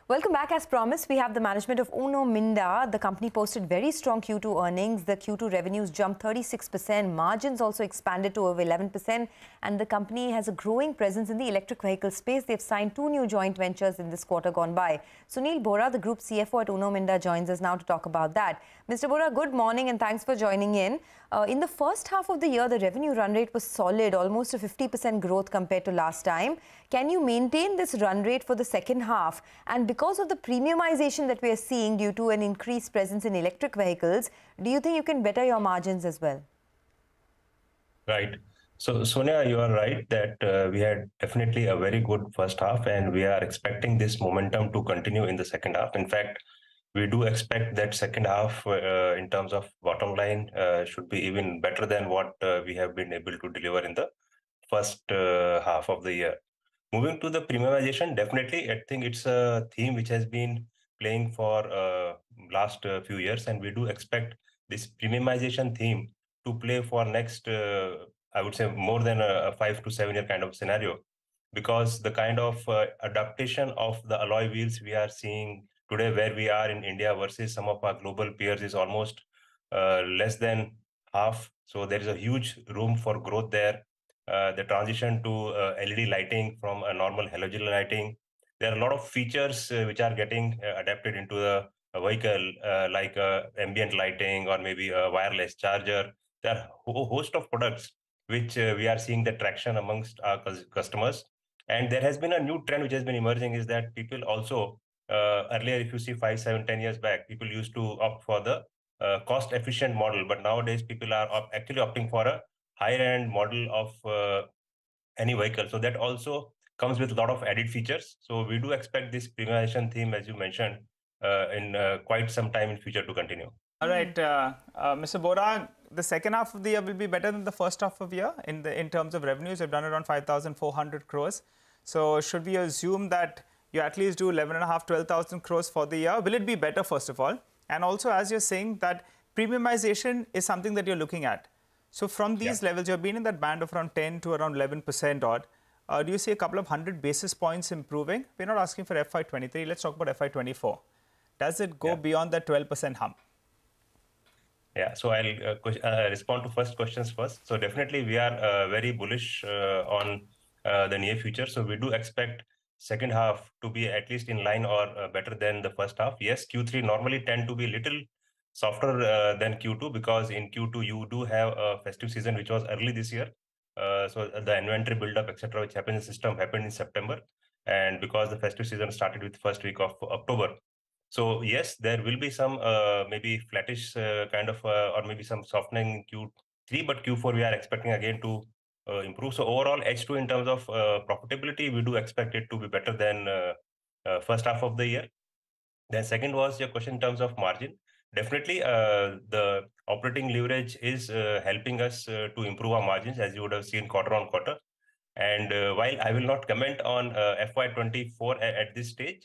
Welcome back. As promised, we have the management of Uno Minda. The company posted very strong Q2 earnings. The Q2 revenues jumped 36%. Margins also expanded to over 11%. And the company has a growing presence in the electric vehicle space. They've signed 2 new joint ventures in this quarter gone by. Sunil Bora, the group CFO at Uno Minda, joins us now to talk about that. Mr. Bora, good morning and thanks for joining in. In the first half of the year, the revenue run rate was solid, almost a 50% growth compared to last time. Can you maintain this run rate for the second half? And because of the premiumization that we are seeing due to an increased presence in electric vehicles, do you think you can better your margins as well? Right. So, Sonia, you are right that we had definitely a very good first half, and we are expecting this momentum to continue in the second half. In fact, we do expect that second half in terms of bottom line should be even better than what we have been able to deliver in the first half of the year. Moving to the premiumization, definitely, I think it's a theme which has been playing for last few years, and we do expect this premiumization theme to play for next, I would say, more than a 5 to 7 year kind of scenario, because the kind of adaptation of the alloy wheels we are seeing today, where we are in India versus some of our global peers, is almost less than half. So there is a huge room for growth there. The transition to LED lighting from a normal halogen lighting. There are a lot of features which are getting adapted into the vehicle, like ambient lighting or maybe a wireless charger. There are a host of products which we are seeing the traction amongst our customers. And there has been a new trend which has been emerging, is that people also, earlier, if you see 5, 7, 10 years back, people used to opt for the cost-efficient model. But nowadays, people are actually opting for a higher-end model of any vehicle. So that also comes with a lot of added features. So we do expect this premiumization theme, as you mentioned, in quite some time in future to continue. All right, Mr. Bora, the second half of the year will be better than the first half of the year in terms of revenues. You've done around 5,400 crores. So should we assume that you at least do 11.5, 12,000 crores for the year? Will it be better, first of all? And also, as you're saying, that premiumization is something that you're looking at. So from these levels, you've been in that band of around 10 to around 11% odd. Do you see a couple of 100 basis points improving? We're not asking for FY23. Let's talk about FY24. Does it go beyond that 12% hump? Yeah, so I'll respond to first questions first. So definitely we are very bullish on the near future. So we do expect second half to be at least in line or better than the first half. Yes, Q3 normally tend to be little softer than Q2, because in Q2 you do have a festive season which was early this year. So the inventory buildup, etc., which happened in the system happened in September. And because the festive season started with first week of October. So yes, there will be some maybe flattish kind of or maybe some softening in Q3, but Q4 we are expecting again to improve. So overall H2 in terms of profitability, we do expect it to be better than first half of the year. Then second was your question in terms of margin. Definitely the operating leverage is helping us to improve our margins, as you would have seen quarter on quarter. And while I will not comment on FY24 at this stage,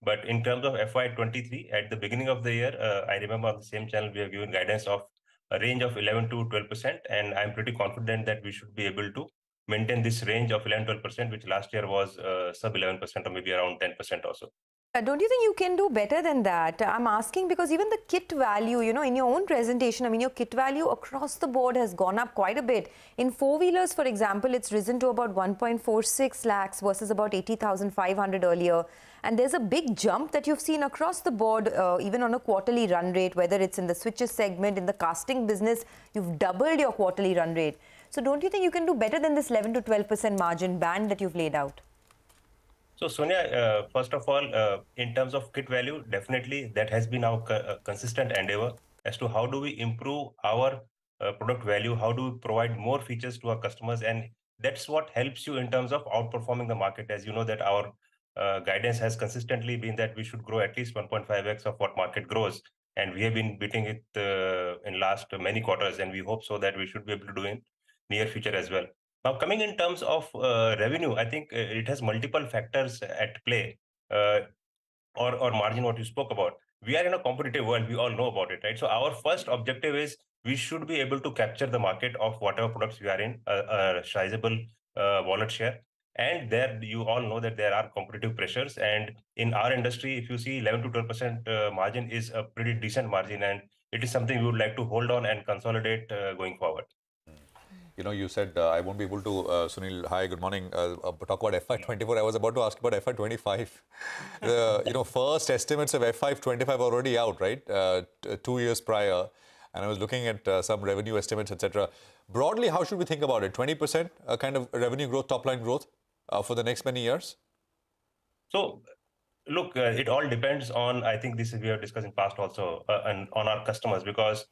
but in terms of FY23, at the beginning of the year, I remember on the same channel, we have given guidance of a range of 11 to 12%. And I'm pretty confident that we should be able to maintain this range of 11-12%, which last year was sub 11% or maybe around 10% also. Don't you think you can do better than that? I'm asking because even the kit value, in your own presentation, I mean, your kit value across the board has gone up quite a bit. In four-wheelers, for example, it's risen to about 1.46 lakhs versus about 80,500 earlier. And there's a big jump that you've seen across the board, even on a quarterly run rate, whether it's in the switches segment, in the casting business, you've doubled your quarterly run rate. So don't you think you can do better than this 11 to 12% margin band that you've laid out? So Sonia, first of all, in terms of kit value, definitely that has been our consistent endeavor as to how do we improve our product value, how do we provide more features to our customers, and that's what helps you in terms of outperforming the market. As you know that our guidance has consistently been that we should grow at least 1.5x of what market grows, and we have been beating it in last many quarters, and we hope so that we should be able to do in near future as well. Now, coming in terms of revenue, I think it has multiple factors at play, or margin, what you spoke about. We are in a competitive world. We all know about it, right? So our first objective is we should be able to capture the market of whatever products we are in, a sizable wallet share. And there, you all know that there are competitive pressures. And in our industry, if you see 11 to 12% margin is a pretty decent margin, and it is something we would like to hold on and consolidate going forward. You know, you said I won't be able to, Sunil, hi, good morning, talk about FY24. I was about to ask about FY25. First estimates of FY25 already out, right? 2 years prior. And I was looking at some revenue estimates, etc. Broadly, how should we think about it? 20% kind of revenue growth, top line growth for the next many years? So, look, it all depends on, I think this is we have discussed in past also, and on our customers, because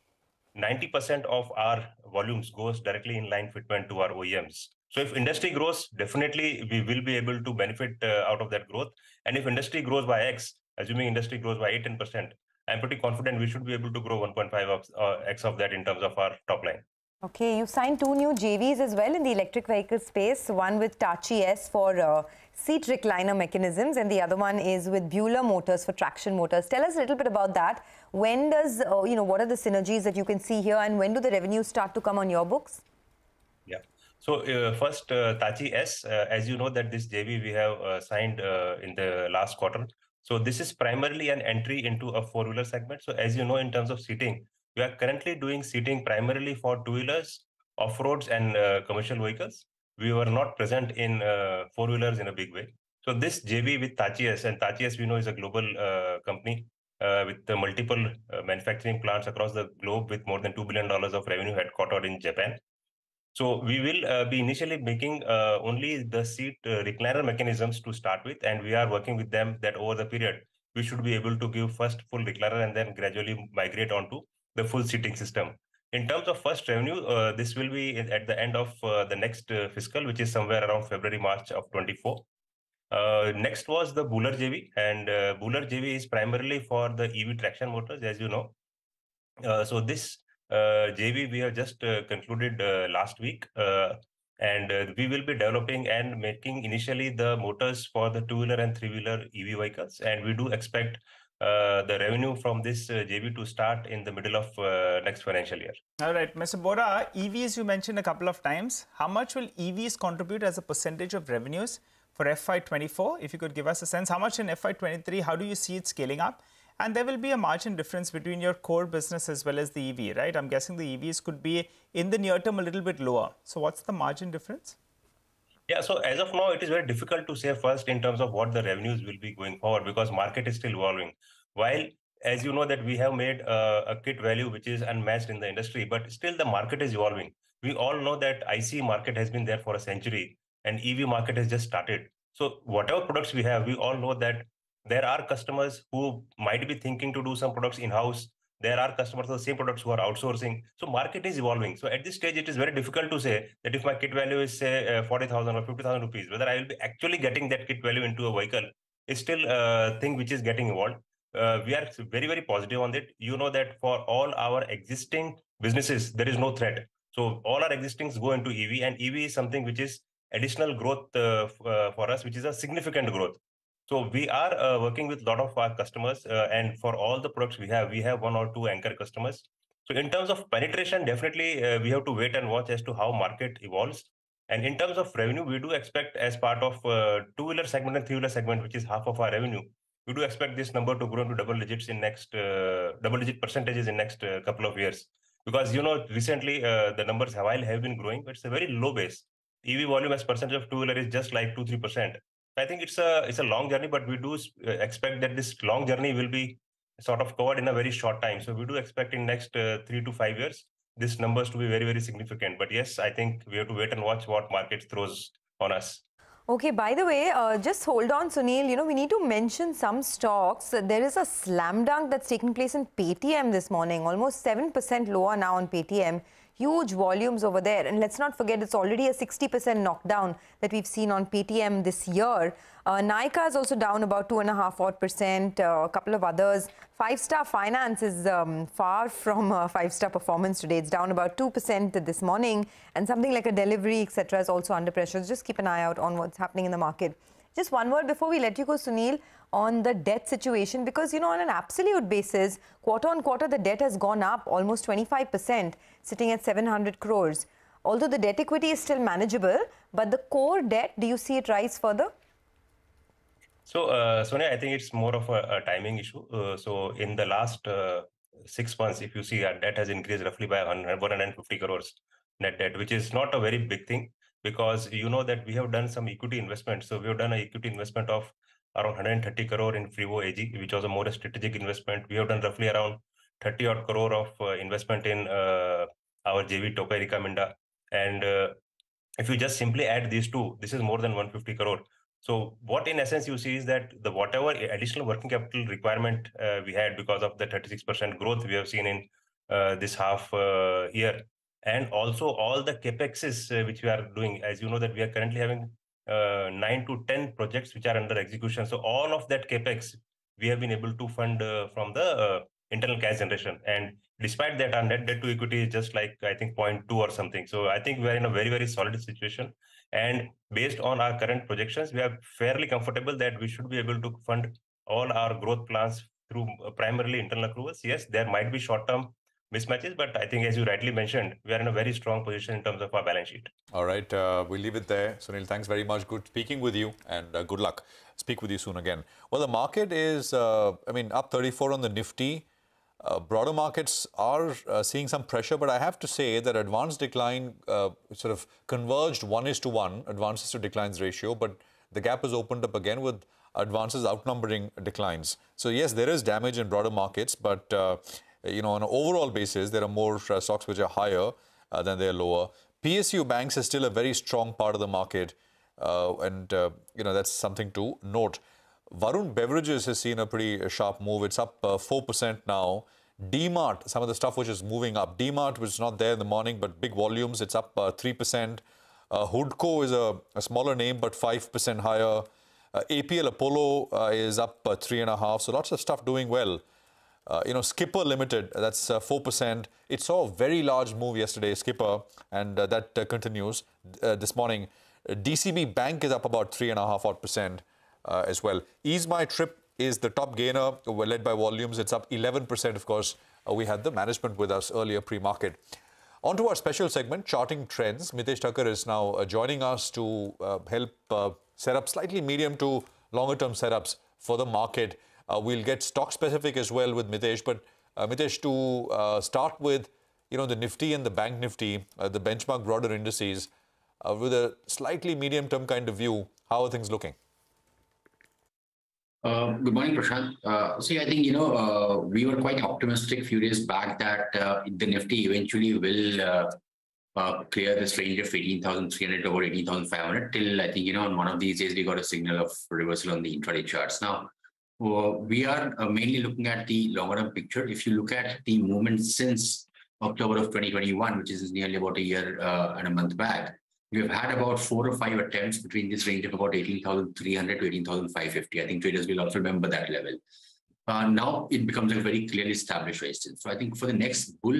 90% of our volumes goes directly in line fitment to our OEMs. So if industry grows, definitely we will be able to benefit out of that growth. And if industry grows by X, assuming industry grows by 8-10%, I'm pretty confident we should be able to grow 1.5x of that in terms of our top line. Okay, you signed 2 new JVs as well in the electric vehicle space, one with Hitachi S for seat recliner mechanisms, and the other one is with Bueller Motors for traction motors. Tell us a little bit about that. When does, what are the synergies that you can see here, and when do the revenues start to come on your books? Yeah. So first, Hitachi S, as you know that this JV we have signed in the last quarter. So this is primarily an entry into a four-wheeler segment. So as you know, in terms of seating, we are currently doing seating primarily for two-wheelers, off-roads, and commercial vehicles. We were not present in four-wheelers in a big way. So this JV with Hitachi S, and Hitachi S we know is a global company with multiple manufacturing plants across the globe with more than $2 billion of revenue, headquartered in Japan. So we will be initially making only the seat recliner mechanisms to start with, and we are working with them that over the period, we should be able to give first full recliner and then gradually migrate onto the full seating system. In terms of first revenue, this will be at the end of the next fiscal, which is somewhere around February, March of 24. Next was the Bueller JV, and Bueller JV is primarily for the EV traction motors, as you know. So this JV we have just concluded last week, and we will be developing and making initially the motors for the two-wheeler and three-wheeler EV vehicles, and we do expect the revenue from this JV to start in the middle of next financial year. All right, Mr. Bora, EVs you mentioned a couple of times. How much will EVs contribute as a percentage of revenues for FY24? If you could give us a sense, how much in FY23? How do you see it scaling up? And there will be a margin difference between your core business as well as the EV, right? I'm guessing the EVs could be in the near term a little bit lower. So what's the margin difference? Yeah, so as of now, it is very difficult to say first in terms of what the revenues will be going forward, because market is still evolving. While, as you know, that we have made a kit value which is unmatched in the industry, but still the market is evolving. We all know that IC market has been there for a century and EV market has just started. So whatever products we have, we all know that there are customers who might be thinking to do some products in-house. There are customers of the same products who are outsourcing. So market is evolving. So at this stage, it is very difficult to say that if my kit value is say 40,000 or 50,000 rupees, whether I will be actually getting that kit value into a vehicle is still a thing which is getting evolved. We are very, very positive on it. You know that for all our existing businesses, there is no threat. So all our existings go into EV, and EV is something which is additional growth for us, which is a significant growth. So we are working with a lot of our customers, and for all the products we have 1 or 2 anchor customers. So in terms of penetration, definitely we have to wait and watch as to how market evolves. And in terms of revenue, we do expect as part of two-wheeler segment and three-wheeler segment, which is half of our revenue, we do expect this number to grow to double digits in next double-digit percentages in next couple of years. Because recently the numbers have been growing, but it's a very low base. EV volume as percentage of two-wheeler is just like 2-3%. I think it's a long journey, but we do expect that this long journey will be sort of covered in a very short time. So we do expect in next 3 to 5 years, these numbers to be very, very significant. But yes, I think we have to wait and watch what market throws on us. Okay, by the way, just hold on, Sunil. We need to mention some stocks. There is a slam dunk that's taken place in Paytm this morning, almost 7% lower now on Paytm. Huge volumes over there. And let's not forget, it's already a 60% knockdown that we've seen on Paytm this year. Nykaa is also down about 2.5%. A couple of others. Five Star Finance is far from five-star performance today. It's down about 2% this morning. And something like a delivery, etc. is also under pressure. So just keep an eye out on what's happening in the market. Just one word before we let you go, Sunil, on the debt situation, because, on an absolute basis, quarter on quarter, the debt has gone up almost 25%, sitting at 700 crores. Although the debt equity is still manageable, But the core debt, do you see it rise further? So, Sonia, I think it's more of a timing issue. So, in the last 6 months, if you see, our debt has increased roughly by 150 crores net debt, which is not a very big thing because you know that we have done some equity investment. So, we have done an equity investment of around 130 crore in Freevo AG, which was a more strategic investment. We have done roughly around 30 odd crore of investment in our JV Tokai Rika Minda. And if you just simply add these two, this is more than 150 crore. So what in essence you see is that the whatever additional working capital requirement we had because of the 36% growth we have seen in this half year, and also all the capexes which we are doing, as you know that we are currently having 9 to 10 projects which are under execution. So all of that capex we have been able to fund from the internal cash generation, and despite that our net debt to equity is just like I think 0.2 or something. So I think we are in a very solid situation. And based on our current projections, we are fairly comfortable that we should be able to fund all our growth plans through primarily internal accruals. Yes, there might be short-term mismatches, but I think as you rightly mentioned, we are in a very strong position in terms of our balance sheet. All right, we'll leave it there. Sunil, thanks very much. Good speaking with you and good luck. Speak with you soon again. Well, the market is, up 34 on the Nifty. Broader markets are seeing some pressure, but I have to say that advance decline sort of converged 1:1 advances to declines ratio, but the gap has opened up again with advances outnumbering declines. So yes, there is damage in broader markets, but on an overall basis, there are more stocks which are higher than they are lower. PSU banks is still a very strong part of the market, and that's something to note. Varun Beverages has seen a pretty sharp move. It's up 4% now. DMart, some of the stuff which is moving up. DMart was not there in the morning, but big volumes. It's up 3%. Hoodco is a smaller name, but 5% higher. APL Apollo is up 3.5%. So lots of stuff doing well. Skipper Limited, that's 4%. It saw a very large move yesterday, Skipper, and that continues this morning. DCB Bank is up about 3.5% as well. Ease My Trip is the top gainer, led by volumes. It's up 11%, of course. We had the management with us earlier pre-market. On to our special segment, Charting Trends. Mitesh Thakkar is now joining us to help set up slightly medium to longer term setups for the market. We'll get stock specific as well with Mitesh. But Mitesh, to start with, the Nifty and the Bank Nifty, the benchmark broader indices, with a slightly medium term kind of view, how are things looking? Good morning, Prashant. I think, we were quite optimistic a few days back that the Nifty eventually will clear this range of 18,300 to about 18,500 till I think, on one of these days, we got a signal of reversal on the intraday charts. Now, we are mainly looking at the longer term picture. If you look at the movement since October of 2021, which is nearly about a year and a month back, we've had about 4 or 5 attempts between this range of about 18,300 to 18,550. I think traders will also remember that level. Now it becomes a very clearly established resistance. So I think for the next bull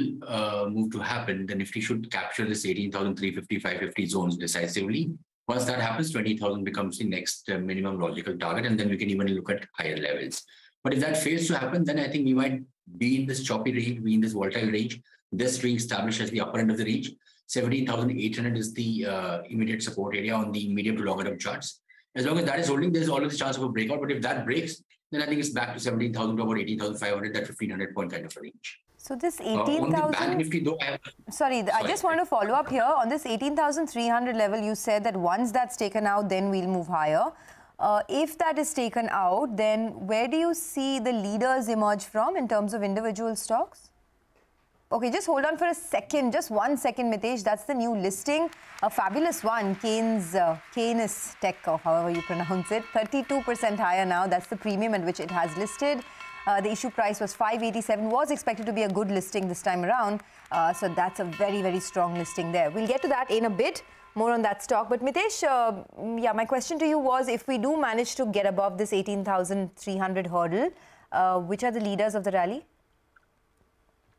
move to happen, the Nifty should capture this 18,350, 550 zones decisively. Once that happens, 20,000 becomes the next minimum logical target, and then we can even look at higher levels. But if that fails to happen, then I think we might be in this choppy range, be in this volatile range. This being established as the upper end of the range. 17,800 is the immediate support area on the medium to longer term charts. As long as that is holding, there's always a chance of a breakout. But if that breaks, then I think it's back to 17,000 to about 18,500, that 1,500 point kind of a range. So this 18,000... Sorry, I just want to follow up here. On this 18,300 level, you said that once that's taken out, then we'll move higher. If that is taken out, then where do you see the leaders emerge from in terms of individual stocks? Okay, just hold on for a second, just 1 second, Mitesh. That's the new listing, a fabulous one, Keynes Tech, or however you pronounce it, 32% higher now. That's the premium at which it has listed. The issue price was 587, was expected to be a good listing this time around. So that's a very strong listing there. We'll get to that in a bit, more on that stock. But Mitesh, my question to you was, if we do manage to get above this 18,300 hurdle, which are the leaders of the rally?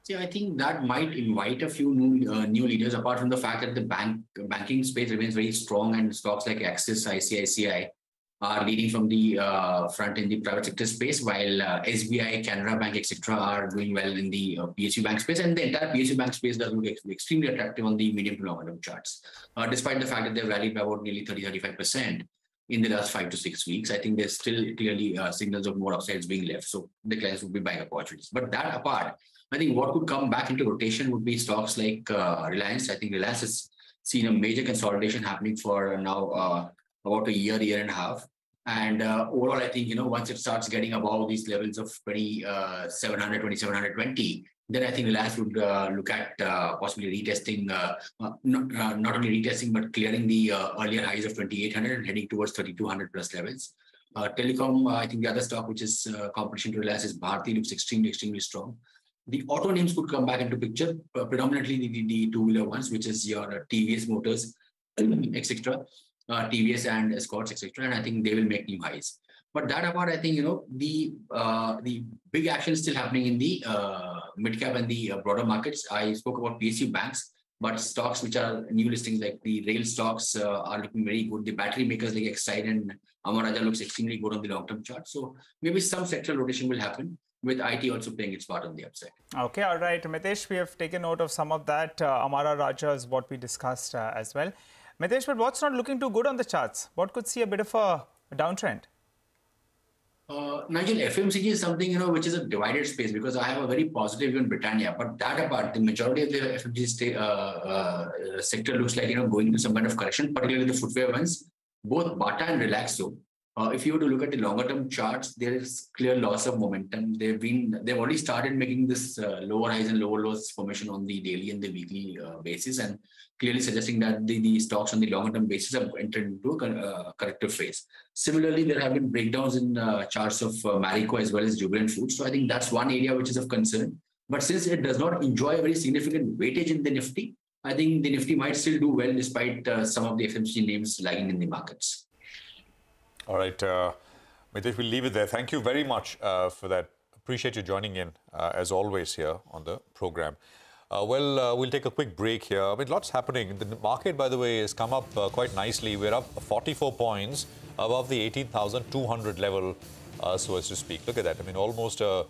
See, I think that might invite a few new leaders, apart from the fact that the banking space remains very strong, and stocks like Axis, ICICI are leading from the front in the private sector space, while SBI, Canara Bank, etc. are doing well in the PSU bank space, and the entire PSU bank space does look extremely attractive on the medium to longer term charts, despite the fact that they've rallied by about nearly 30-35% in the last 5 to 6 weeks. I think there's still clearly signals of more upsides being left, so the clients would be buying opportunities. But that apart, I think what could come back into rotation would be stocks like Reliance. I think Reliance has seen a major consolidation happening for now about a year and a half. And overall, I think, once it starts getting above these levels of 2720, then I think Reliance would look at possibly retesting, not only retesting, but clearing the earlier highs of 2800 and heading towards 3200 plus levels. Telecom, I think the other stock which is competition to Reliance is Bharti, looks extremely strong. The auto names could come back into picture, predominantly the two-wheeler ones, which is your TVS Motors, etc. TVS and Escorts, etc. And I think they will make new highs. But that apart, I think, the big action is still happening in the mid-cap and the broader markets. I spoke about PSU banks, but stocks which are new listings like the rail stocks are looking very good. The battery makers like Exide and Amara Raja looks extremely good on the long-term chart. So maybe some sectoral rotation will happen, with IT also playing its part on the upside. Okay, all right. Mitesh, we have taken note of some of that. Amara Raja is what we discussed as well. Mitesh, but what's not looking too good on the charts? What could see a bit of a downtrend? Nigel, FMCG is something, which is a divided space, because I have a very positive view in Britannia. But that apart, the majority of the FMCG sector looks like, going into some kind of correction, particularly the footwear ones, both Bata and Relaxo. If you were to look at the longer term charts, there is clear loss of momentum. They've already started making this lower highs and lower lows formation on the daily and the weekly basis, and clearly suggesting that the stocks on the longer term basis have entered into a corrective phase. Similarly, there have been breakdowns in charts of Marico as well as Jubilant Foods. So I think that's one area which is of concern. But since it does not enjoy a very significant weightage in the Nifty, I think the Nifty might still do well despite some of the FMCG names lagging in the markets. All right, Mitesh, we'll leave it there. Thank you very much for that. Appreciate you joining in, as always, here on the program. We'll take a quick break here. I mean, lots happening. The market, by the way, has come up quite nicely. We're up 44 points above the 18,200 level, so as to speak. Look at that. I mean, almost a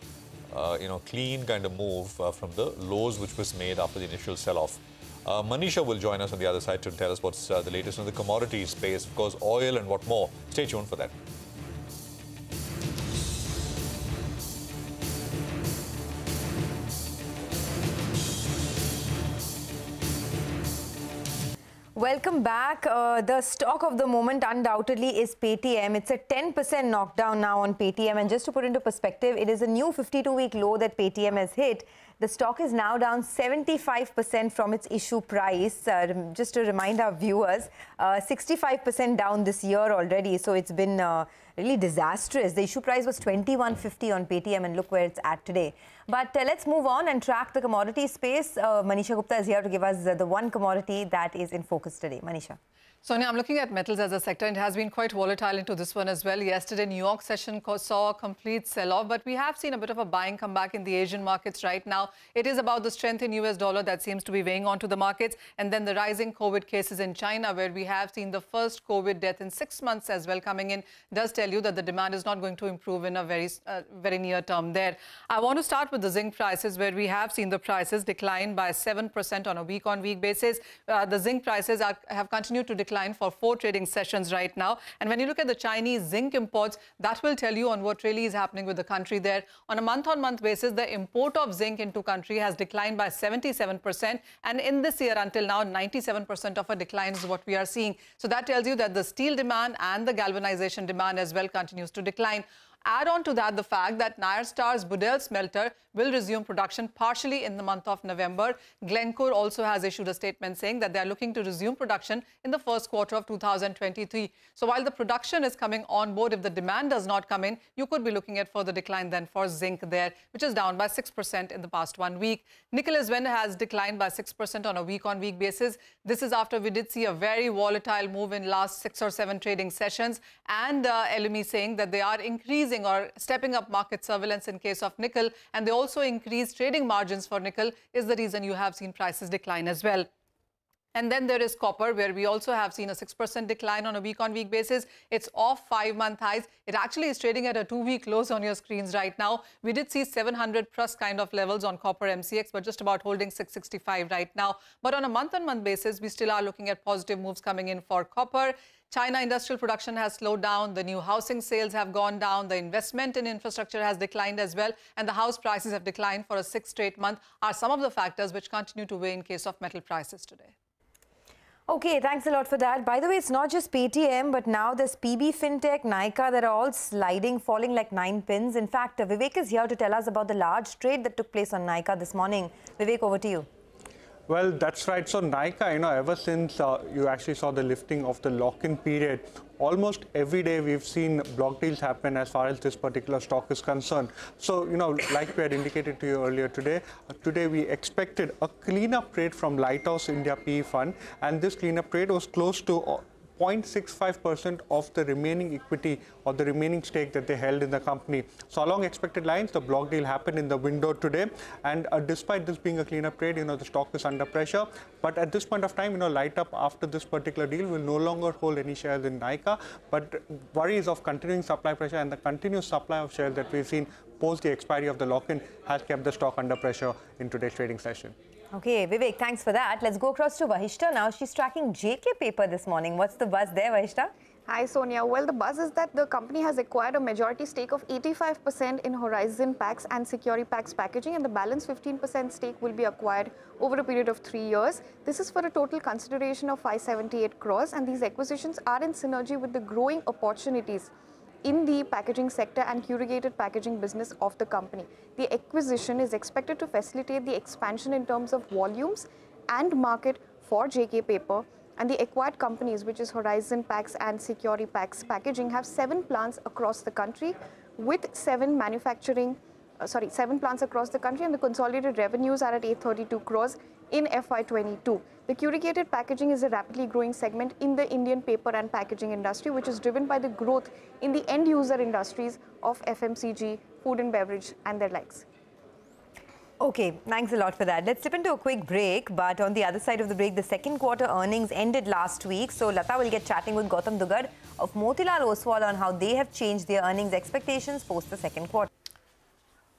clean kind of move from the lows which was made after the initial sell-off. Manisha will join us on the other side to tell us what's the latest on the commodities space, of course, oil and what more. Stay tuned for that. Welcome back. The stock of the moment undoubtedly is Paytm. It's a 10% knockdown now on Paytm. And just to put into perspective, it is a new 52-week low that Paytm has hit. The stock is now down 75% from its issue price. Just to remind our viewers, 65% down this year already. So it's been really disastrous. The issue price was 21.50 on Paytm, and look where it's at today. But let's move on and track the commodity space. Manisha Gupta is here to give us the one commodity that is in focus today. Manisha. Sonia, I'm looking at metals as a sector, and it has been quite volatile into this one as well. Yesterday, New York session saw a complete sell-off, but we have seen a bit of a buying come back in the Asian markets right now. It is about the strength in US dollar that seems to be weighing onto the markets, and then the rising COVID cases in China, where we have seen the first COVID death in 6 months as well coming in, does tell you that the demand is not going to improve in a very near term there. I want to start with the zinc prices, where we have seen the prices decline by 7% on a week-on-week basis. The zinc prices have continued to decline for 4 trading sessions right now. And when you look at the Chinese zinc imports, that will tell you on what really is happening with the country there. On a month-on-month basis, the import of zinc into country has declined by 77%. And in this year until now, 97% of a decline is what we are seeing. So that tells you that the steel demand and the galvanization demand as well continues to decline. Add on to that the fact that Nyarstar's Budel smelter will resume production partially in the month of November. Glencore also has issued a statement saying that they are looking to resume production in the first quarter of 2023. So while the production is coming on board, if the demand does not come in, you could be looking at further decline then for zinc there, which is down by 6% in the past 1 week. Nickel as well has declined by 6% on a week-on-week basis. This is after we did see a very volatile move in last 6 or 7 trading sessions, and LME saying that they are increasing or stepping up market surveillance in case of nickel, and they also increased trading margins for nickel is the reason you have seen prices decline as well. And then there is copper, where we also have seen a 6% decline on a week-on-week basis. It's off 5-month highs. It actually is trading at a 2-week lows on your screens right now. We did see 700 plus kind of levels on copper MCX, but just about holding 665 right now. But on a month-on-month basis, we still are looking at positive moves coming in for copper. China industrial production has slowed down. The new housing sales have gone down. The investment in infrastructure has declined as well. And the house prices have declined for a 6th straight month, are some of the factors which continue to weigh in case of metal prices today. Okay, thanks a lot for that. By the way, it's not just Paytm, but now there's PB Fintech, Nykaa, that are all sliding, falling like 9 pins. In fact, Vivek is here to tell us about the large trade that took place on Nykaa this morning. Vivek, over to you. Well, that's right. So Nykaa, ever since you actually saw the lifting of the lock-in period, almost every day we've seen block deals happen as far as this particular stock is concerned. So, like we had indicated to you earlier today, we expected a cleanup trade from Lighthouse India PE fund, and this cleanup trade was close to 0.65% of the remaining equity or the remaining stake that they held in the company. So along expected lines, the block deal happened in the window today. And despite this being a cleanup trade, the stock is under pressure. But at this point of time, Light Up after this particular deal will no longer hold any shares in Nykaa. But worries of continuing supply pressure and the continuous supply of shares that we've seen post the expiry of the lock-in has kept the stock under pressure in today's trading session. Okay, Vivek, thanks for that. Let's go across to Vahishta now. She's tracking JK Paper this morning. What's the buzz there, Vahishta? Hi, Sonia. Well, the buzz is that the company has acquired a majority stake of 85% in Horizon Packs and Security Packs Packaging, and the balance 15% stake will be acquired over a period of 3 years. This is for a total consideration of 578 crores, and these acquisitions are in synergy with the growing opportunities in the packaging sector and corrugated packaging business of the company. The acquisition is expected to facilitate the expansion in terms of volumes and market for JK Paper, and the acquired companies, which is Horizon Packs and Security Packs Packaging, have 7 plants across the country with 7 plants across the country, and the consolidated revenues are at 832 crores in FY22. The corrugated packaging is a rapidly growing segment in the Indian paper and packaging industry, which is driven by the growth in the end user industries of FMCG, food and beverage, and their likes. Okay, thanks a lot for that. Let's slip into a quick break, but on the other side of the break, the second quarter earnings ended last week. So Lata will get chatting with Gautam Dugar of Motilal Oswal on how they have changed their earnings expectations post the second quarter.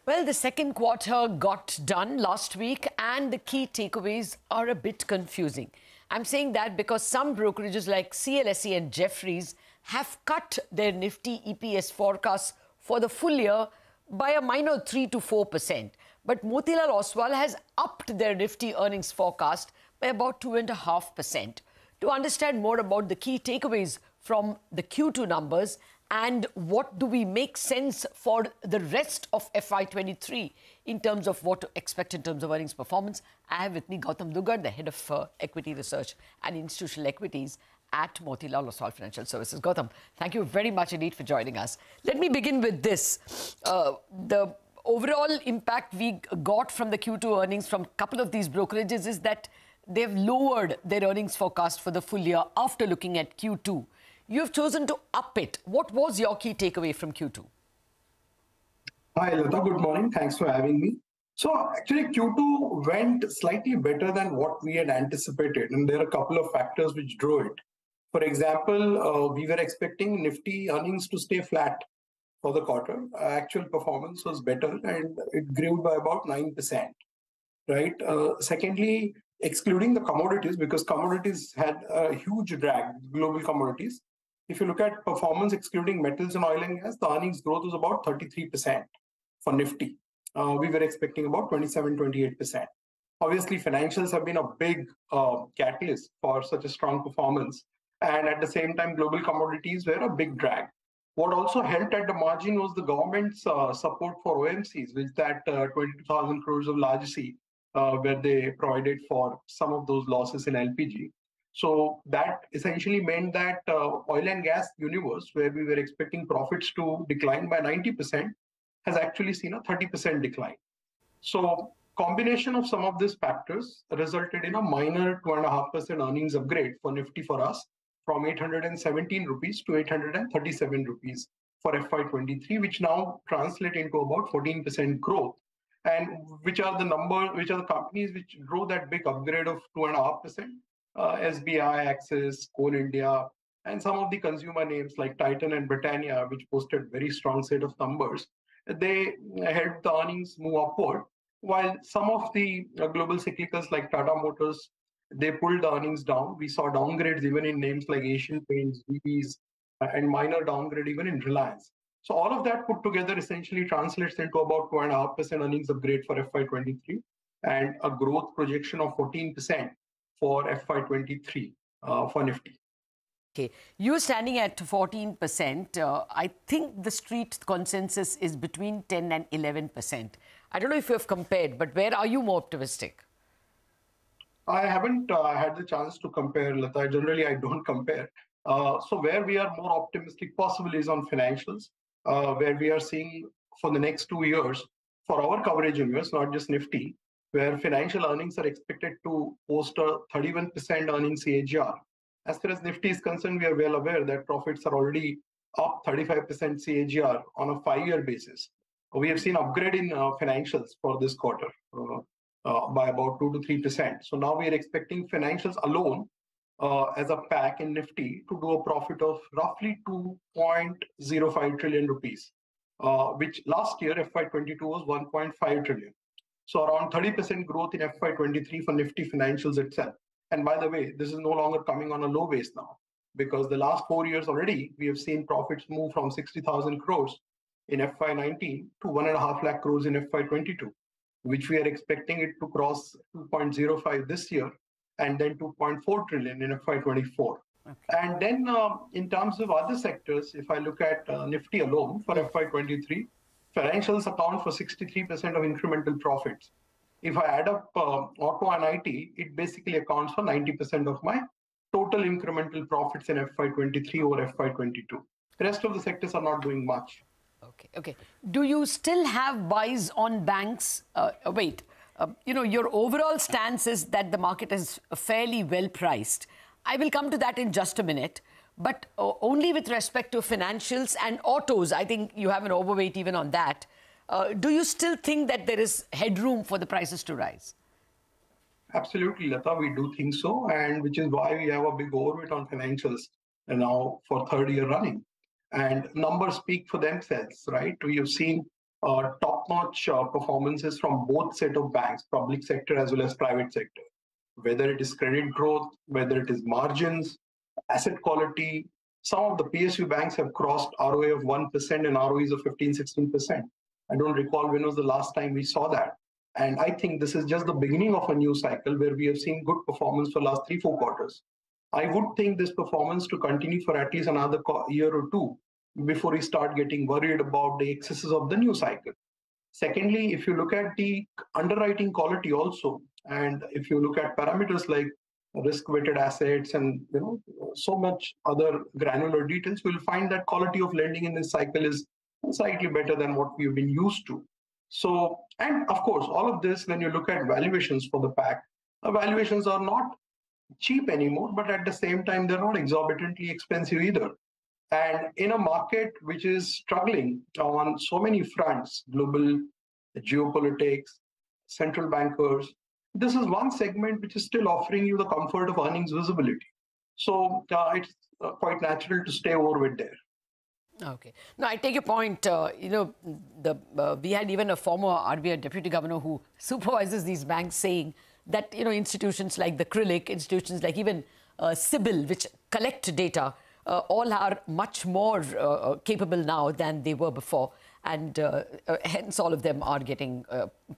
Well, the second quarter got done last week and the key takeaways are a bit confusing. I'm saying that because some brokerages like CLSE and Jefferies have cut their Nifty EPS forecasts for the full year by a minor 3 to 4%. But Motilal Oswal has upped their Nifty earnings forecast by about 2.5%. To understand more about the key takeaways from the Q2 numbers and what do we make sense for the rest of FY23 in terms of what to expect in terms of earnings performance, I have with me Gautam Dugar, the head of equity research and institutional equities at Motilal Oswal Financial Services. Gautam, thank you very much indeed for joining us. Let me begin with this. The overall impact we got from the Q2 earnings from a couple of these brokerages is that they've lowered their earnings forecast for the full year after looking at Q2. You have chosen to up it. What was your key takeaway from Q2? Hi, Lata. Good morning. Thanks for having me. So actually, Q2 went slightly better than what we had anticipated, and there are a couple of factors which drove it. For example, we were expecting Nifty earnings to stay flat for the quarter. Actual performance was better, and it grew by about 9%. Right. Secondly, excluding the commodities, because commodities had a huge drag, global commodities. If you look at performance excluding metals and oil and gas, the earnings growth was about 33% for Nifty. We were expecting about 27-28%. Obviously, financials have been a big catalyst for such a strong performance. And at the same time, global commodities were a big drag. What also helped at the margin was the government's support for OMCs, which that 22,000 crores of largesse, where they provided for some of those losses in LPG. So that essentially meant that oil and gas universe, where we were expecting profits to decline by 90%, has actually seen a 30% decline. So combination of some of these factors resulted in a minor 2.5% earnings upgrade for Nifty for us from 817 rupees to 837 rupees for FY23, which now translate into about 14% growth. And which are the companies which drove that big upgrade of 2.5%? SBI, Axis, Coal India, and some of the consumer names like Titan and Britannia, which posted very strong set of numbers, they helped the earnings move upward, while some of the global cyclicals like Tata Motors, they pulled the earnings down. We saw downgrades even in names like Asian Paints, VPs, and minor downgrade even in Reliance. So all of that put together essentially translates into about 2.5% earnings upgrade for FY23 and a growth projection of 14% for FY23 for Nifty. Okay, you're standing at 14%. I think the street consensus is between 10 and 11%. I don't know if you have compared, but where are you more optimistic? I haven't had the chance to compare, Lata. Generally, I don't compare. So where we are more optimistic possibly is on financials, where we are seeing for the next 2 years, for our coverage universe, not just Nifty, where financial earnings are expected to post a 31% earnings CAGR. As far as Nifty is concerned, we are well aware that profits are already up 35% CAGR on a 5-year basis. We have seen upgrade in financials for this quarter by about 2 to 3%. So now we are expecting financials alone as a pack in Nifty to do a profit of roughly 2.05 trillion rupees, which last year FY22 was 1.5 trillion. So around 30% growth in FY23 for Nifty financials itself. And by the way, this is no longer coming on a low base now, because the last 4 years already, we have seen profits move from 60,000 crores in FY19 to 1.5 lakh crores in FY22, which we are expecting it to cross 2.05 this year and then 2.4 trillion in FY24. Okay. And then in terms of other sectors, if I look at Nifty alone for FY23, financials account for 63% of incremental profits. If I add up auto and IT, it basically accounts for 90% of my total incremental profits in FY23 over FY22. The rest of the sectors are not doing much. Okay. Do you still have buys on banks? Your overall stance is that the market is fairly well priced. I will come to that in just a minute. But only with respect to financials and autos, I think you have an overweight even on that. Do you still think that there is headroom for the prices to rise? Absolutely, Lata, we do think so, and which is why we have a big overweight on financials now for third year running. And numbers speak for themselves, right? We have seen top-notch performances from both set of banks, public sector as well as private sector. Whether it is credit growth, whether it is margins, asset quality, some of the PSU banks have crossed ROA of 1% and ROEs of 15-16%. I don't recall when was the last time we saw that. And I think this is just the beginning of a new cycle where we have seen good performance for the last 3-4 quarters. I would think this performance to continue for at least another year or two before we start getting worried about the excesses of the new cycle. Secondly, if you look at the underwriting quality also, and if you look at parameters like risk-weighted assets and so much other granular details, we'll find that quality of lending in this cycle is slightly better than what we've been used to. So, and of course, all of this, when you look at valuations for the pack, valuations are not cheap anymore, but at the same time, they're not exorbitantly expensive either. And in a market which is struggling on so many fronts, global geopolitics, central bankers, this is one segment which is still offering you the comfort of earnings visibility. So it's quite natural to stay overweight there. Okay. Now, I take your point. We had even a former RBI deputy governor who supervises these banks saying that, institutions like the CRILIC, institutions like even CIBIL, which collect data, all are much more capable now than they were before. And hence, all of them are getting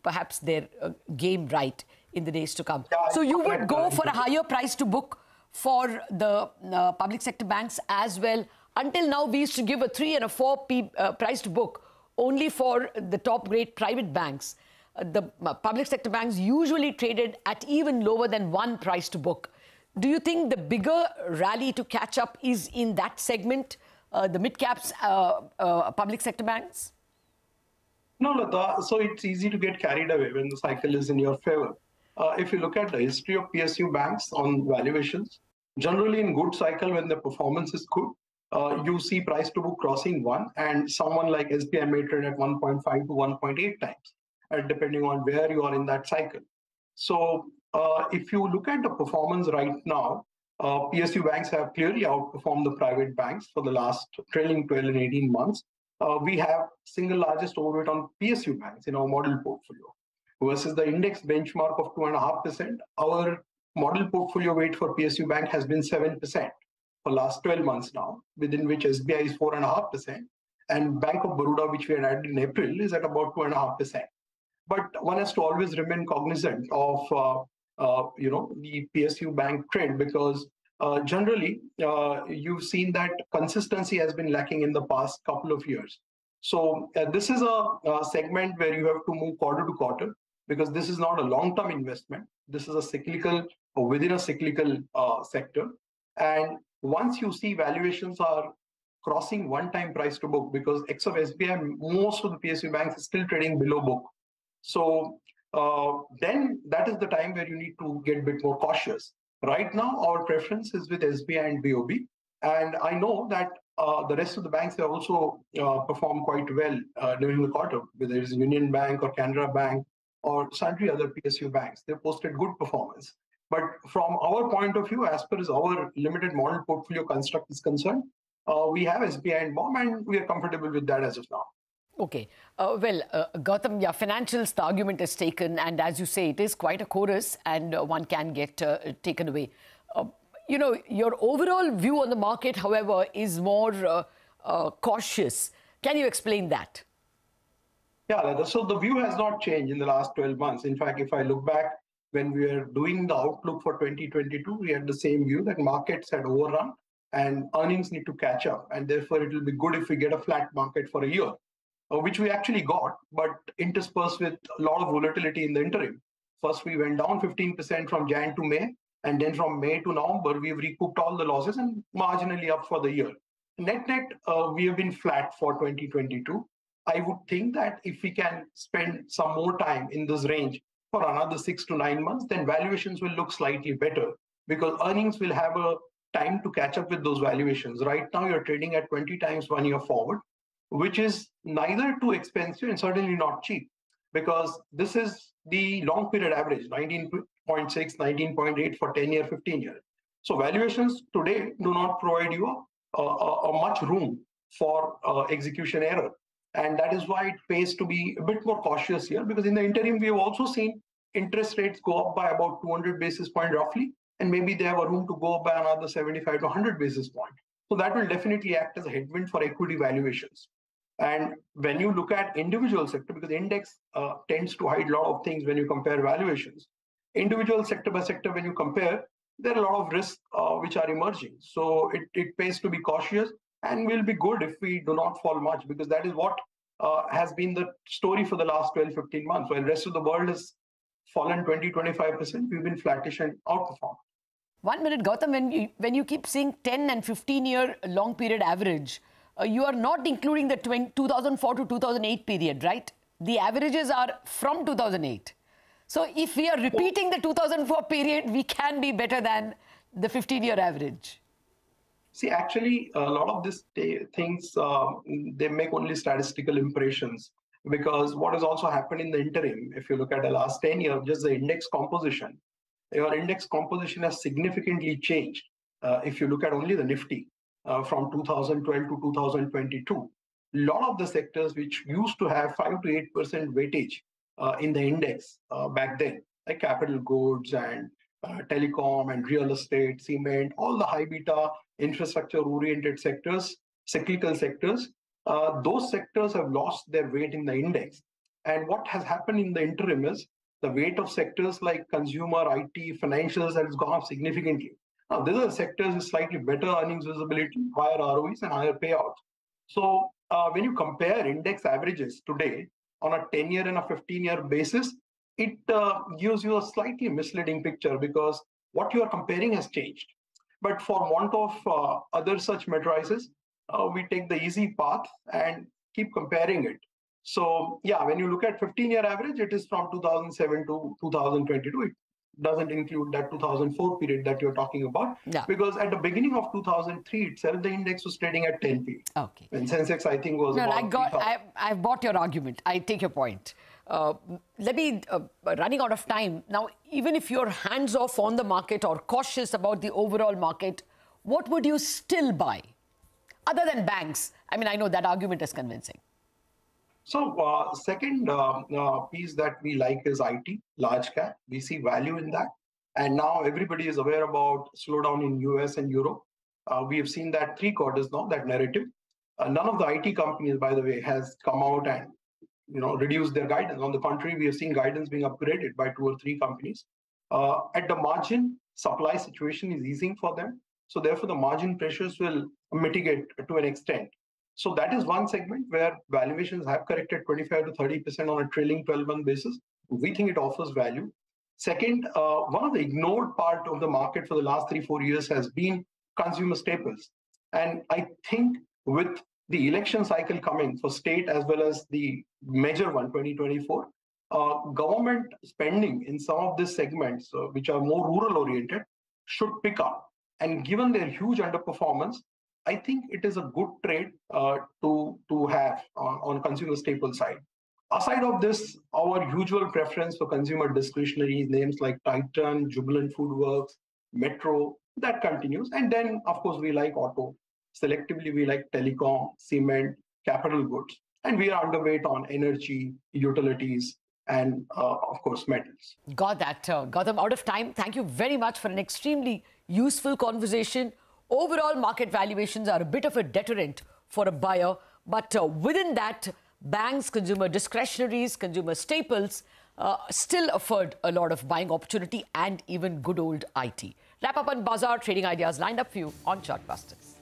perhaps their game right in the days to come. Yeah, so you would go for a higher price to book for the public sector banks as well. Until now, we used to give a 3 and a 4 price to book only for the top grade private banks. The public sector banks usually traded at even lower than 1 price to book. Do you think the bigger rally to catch up is in that segment, the mid-caps public sector banks? No, Lata. So it's easy to get carried away when the cycle is in your favor. If you look at the history of PSU banks on valuations, generally in good cycle when the performance is good, you see price to book crossing 1, and someone like SBI may trade at 1.5 to 1.8 times, depending on where you are in that cycle. So if you look at the performance right now, PSU banks have clearly outperformed the private banks for the last trailing 12 and 18 months. We have single largest overweight on PSU banks in our model portfolio versus the index benchmark of 2.5%. Our model portfolio weight for PSU bank has been 7% for last 12 months now, within which SBI is 4.5%, and Bank of Baroda, which we had added in April, is at about 2.5%. But one has to always remain cognizant of the PSU bank trend, because generally you've seen that consistency has been lacking in the past couple of years. So this is a segment where you have to move quarter to quarter, because this is not a long-term investment. This is a cyclical or within a cyclical sector. And once you see valuations are crossing one-time price to book, because ex of SBI, most of the PSU banks are still trading below book. So then that is the time where you need to get a bit more cautious. Right now, our preference is with SBI and BOB. And I know that the rest of the banks have also performed quite well during the quarter, whether it's Union Bank or Canara Bank or sundry other PSU banks. They posted good performance. But from our point of view, as per as our limited model portfolio construct is concerned, we have SBI and BOB, and we are comfortable with that as of now. Okay. Gautam, yeah, financials, the argument is taken, and as you say, it is quite a chorus, and one can get taken away. Your overall view on the market, however, is more cautious. Can you explain that? Yeah, so the view has not changed in the last 12 months. In fact, if I look back, when we were doing the outlook for 2022, we had the same view that markets had overrun and earnings need to catch up. And therefore, it will be good if we get a flat market for a year, which we actually got, but interspersed with a lot of volatility in the interim. First, we went down 15% from Jan to May, and then from May to November, we've recouped all the losses and marginally up for the year. Net-net, we have been flat for 2022. I would think that if we can spend some more time in this range for another 6 to 9 months, then valuations will look slightly better, because earnings will have a time to catch up with those valuations. Right now, you're trading at 20 times 1 year forward, which is neither too expensive and certainly not cheap, because this is the long period average, 19.6, 19.8 for 10 year, 15 year. So valuations today do not provide you a much room for execution error. And that is why it pays to be a bit more cautious here, because in the interim, we have also seen interest rates go up by about 200 basis points roughly, and maybe they have a room to go up by another 75 to 100 basis points. So that will definitely act as a headwind for equity valuations. And when you look at individual sector, because index tends to hide a lot of things when you compare valuations, individual sector by sector, when you compare, there are a lot of risks which are emerging. So it pays to be cautious, and will be good if we do not fall much, because that is what has been the story for the last 12, 15 months. While the rest of the world has fallen 20, 25%, we've been flattish and outperformed. 1 minute, Gautam, when you keep seeing 10 and 15-year long period average, you are not including the 2004 to 2008 period, right? The averages are from 2008. So if we are repeating the 2004 period, we can be better than the 15-year average. See, actually, a lot of these things, they make only statistical impressions, because what has also happened in the interim, if you look at the last 10 years, just the index composition, your index composition has significantly changed. If you look at only the Nifty from 2012 to 2022, a lot of the sectors which used to have 5 to 8% weightage in the index back then, like capital goods and telecom and real estate, cement, all the high beta infrastructure-oriented sectors, cyclical sectors, those sectors have lost their weight in the index. And what has happened in the interim is the weight of sectors like consumer, IT, financials has gone up significantly. Now, these are sectors with slightly better earnings visibility, higher ROEs, and higher payouts. So when you compare index averages today on a 10-year and a 15-year basis, it gives you a slightly misleading picture, because what you are comparing has changed. But for want of other such matrices, we take the easy path and keep comparing it. So yeah, when you look at 15-year average, it is from 2007 to 2022. It doesn't include that 2004 period that you're talking about. Yeah. Because at the beginning of 2003 itself, the index was trading at 10p. Okay. When Sensex, I think, was no, about I've bought your argument. I take your point. let me, running out of time. Now, even if you're hands-off on the market or cautious about the overall market, what would you still buy? Other than banks. I mean, I know that argument is convincing. So second piece that we like is IT, large cap. We see value in that. And now everybody is aware about slowdown in US and Europe. We have seen that 3 quarters now, that narrative. None of the IT companies, by the way, has come out and reduced their guidance. On the contrary, we have seen guidance being upgraded by 2 or 3 companies. At the margin, supply situation is easing for them. So therefore, the margin pressures will mitigate to an extent. So that is one segment where valuations have corrected 25 to 30% on a trailing 12-month basis. We think it offers value. Second, one of the ignored part of the market for the last 3-4 years has been consumer staples. And I think with the election cycle coming for state as well as the major one, 2024, government spending in some of these segments, which are more rural oriented, should pick up. And given their huge underperformance, I think it is a good trade to have on consumer staple side. Aside of this, our usual preference for consumer discretionary names like Titan, Jubilant FoodWorks, Metro, that continues. And then, of course, we like auto. Selectively, we like telecom, cement, capital goods. And we are underweight on energy, utilities, and, of course, metals. Got that. Gautam, out of time. Thank you very much for an extremely useful conversation. Overall, market valuations are a bit of a deterrent for a buyer. But within that, banks, consumer discretionaries, consumer staples still afford a lot of buying opportunity and even good old IT. Wrap up on Bazaar, trading ideas lined up for you on Chartbusters.